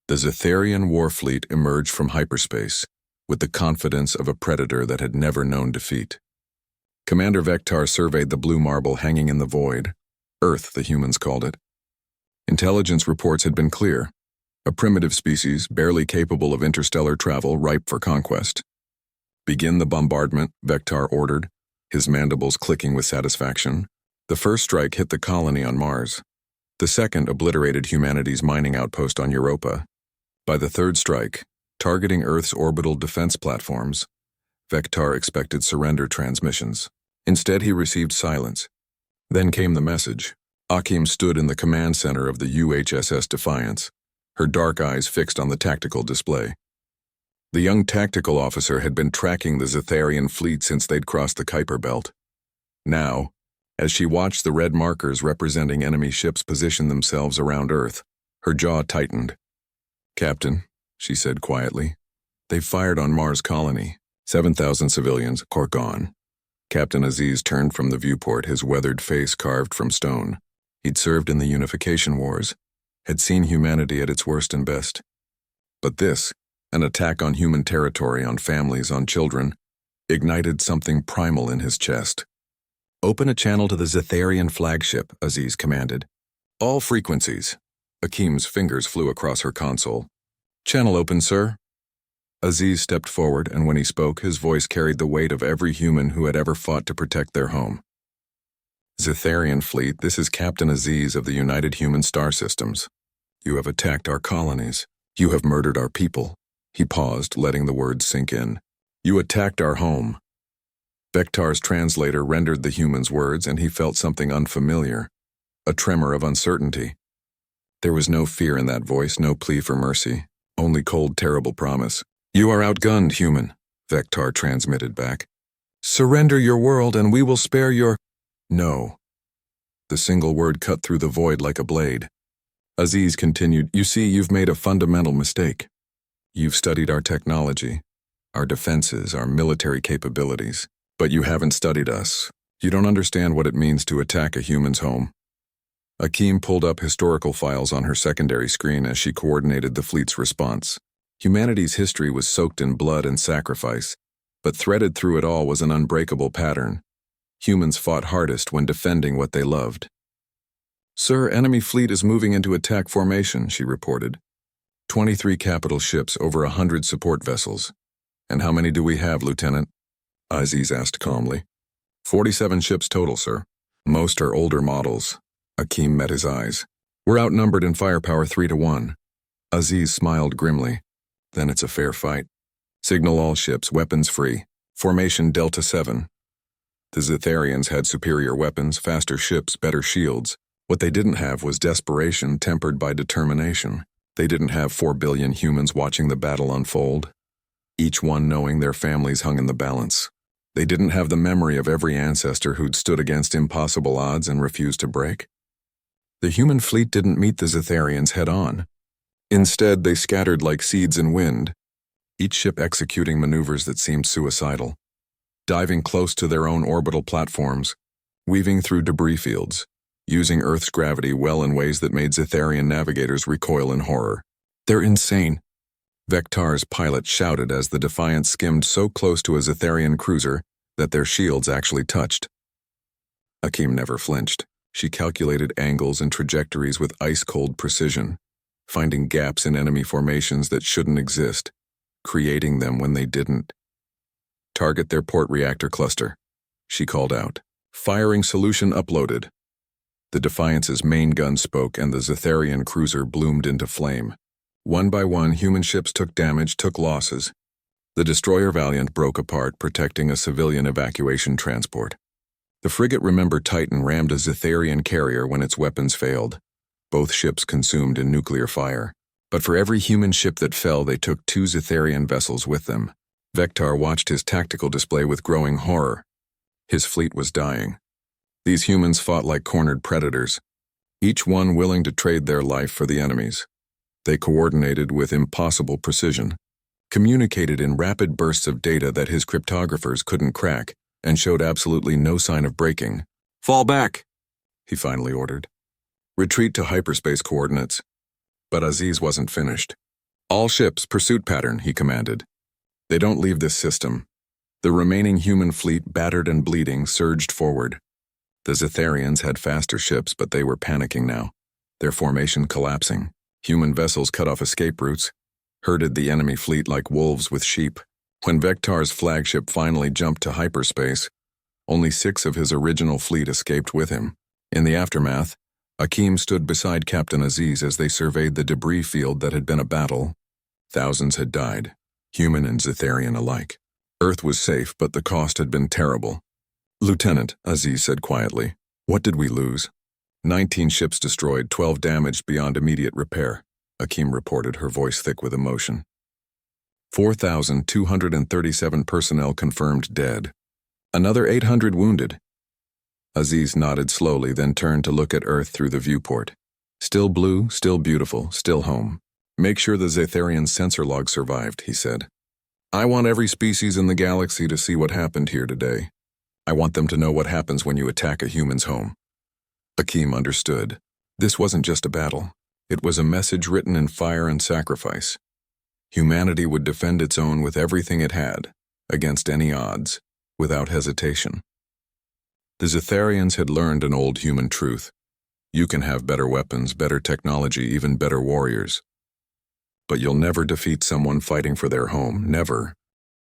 The Zetharian war fleet emerged from hyperspace, with the confidence of a predator that had never known defeat. Commander Vectar surveyed the blue marble hanging in the void. Earth, the humans called it. Intelligence reports had been clear. A primitive species, barely capable of interstellar travel, ripe for conquest. Begin the bombardment, Vectar ordered, his mandibles clicking with satisfaction. The first strike hit the colony on Mars. The second obliterated humanity's mining outpost on Europa. By the third strike, targeting Earth's orbital defense platforms, Vectar expected surrender transmissions. Instead, he received silence. Then came the message. Akim stood in the command center of the UHSS Defiance, her dark eyes fixed on the tactical display. The young tactical officer had been tracking the Zetharian fleet since they'd crossed the Kuiper Belt. Now, as she watched the red markers representing enemy ships position themselves around Earth, her jaw tightened. "Captain," she said quietly, "they've fired on Mars colony. 7,000 civilians are gone." Captain Aziz turned from the viewport, his weathered face carved from stone. He'd served in the Unification Wars, had seen humanity at its worst and best. But this, an attack on human territory, on families, on children, ignited something primal in his chest. "Open a channel to the Zetharian flagship," Aziz commanded. "All frequencies." Akim's fingers flew across her console. "Channel open, sir." Aziz stepped forward, and when he spoke, his voice carried the weight of every human who had ever fought to protect their home. "Zetharian fleet, this is Captain Aziz of the United Human Star Systems. You have attacked our colonies. You have murdered our people." He paused, letting the words sink in. "You attacked our home." Vectar's translator rendered the human's words, and he felt something unfamiliar, a tremor of uncertainty. There was no fear in that voice, no plea for mercy, only cold, terrible promise. "You are outgunned, human," Vectar transmitted back. "Surrender your world and we will spare your—" "No." The single word cut through the void like a blade. Aziz continued, "You see, you've made a fundamental mistake. You've studied our technology, our defenses, our military capabilities, but you haven't studied us. You don't understand what it means to attack a human's home." Akim pulled up historical files on her secondary screen as she coordinated the fleet's response. Humanity's history was soaked in blood and sacrifice, but threaded through it all was an unbreakable pattern. Humans fought hardest when defending what they loved. "Sir, enemy fleet is moving into attack formation," she reported. 23 capital ships, over 100 support vessels. "And how many do we have, Lieutenant?" Aziz asked calmly. 47 ships total, sir. Most are older models." Akim met his eyes. "We're outnumbered in firepower 3-1. Aziz smiled grimly. "Then it's a fair fight. Signal all ships, weapons free. Formation Delta 7. The Zetharians had superior weapons, faster ships, better shields. What they didn't have was desperation tempered by determination. They didn't have 4 billion humans watching the battle unfold, each one knowing their families hung in the balance. They didn't have the memory of every ancestor who'd stood against impossible odds and refused to break. The human fleet didn't meet the Zetharians head-on. Instead, they scattered like seeds in wind, each ship executing maneuvers that seemed suicidal, diving close to their own orbital platforms, weaving through debris fields, using Earth's gravity well in ways that made Zetharian navigators recoil in horror. "They're insane," Vectar's pilot shouted as the Defiance skimmed so close to a Zetharian cruiser that their shields actually touched. Akim never flinched. She calculated angles and trajectories with ice-cold precision, finding gaps in enemy formations that shouldn't exist, creating them when they didn't. "Target their port reactor cluster," she called out. "Firing solution uploaded." The Defiance's main gun spoke and the Zetharian cruiser bloomed into flame. One by one, human ships took damage, took losses. The destroyer Valiant broke apart, protecting a civilian evacuation transport. The frigate Remember Titan rammed a Zetharian carrier when its weapons failed, both ships consumed in nuclear fire. But for every human ship that fell, they took 2 Zetharian vessels with them. Vectar watched his tactical display with growing horror. His fleet was dying. These humans fought like cornered predators, each one willing to trade their life for the enemy's. They coordinated with impossible precision, communicated in rapid bursts of data that his cryptographers couldn't crack, and showed absolutely no sign of breaking. "Fall back," he finally ordered. "Retreat to hyperspace coordinates." But Aziz wasn't finished. All ships, pursuit pattern, he commanded. They don't leave this system. The remaining human fleet, battered and bleeding, surged forward. The Zetharians had faster ships, but they were panicking now, their formation collapsing. Human vessels cut off escape routes, herded the enemy fleet like wolves with sheep. When Vektar's flagship finally jumped to hyperspace, only 6 of his original fleet escaped with him. In the aftermath, Akeem stood beside Captain Aziz as they surveyed the debris field that had been a battle. Thousands had died, human and Zetharian alike. Earth was safe, but the cost had been terrible. "Lieutenant," Aziz said quietly, "what did we lose?" 19 ships destroyed, 12 damaged beyond immediate repair, Akeem reported, her voice thick with emotion. 4,237 personnel confirmed dead. Another 800 wounded. Aziz nodded slowly, then turned to look at Earth through the viewport. Still blue, still beautiful, still home. "Make sure the Zetharian sensor log survived," he said. "I want every species in the galaxy to see what happened here today. I want them to know what happens when you attack a human's home." Akeem understood. This wasn't just a battle. It was a message written in fire and sacrifice. Humanity would defend its own with everything it had, against any odds, without hesitation. The Zetharians had learned an old human truth. You can have better weapons, better technology, even better warriors. But you'll never defeat someone fighting for their home, never.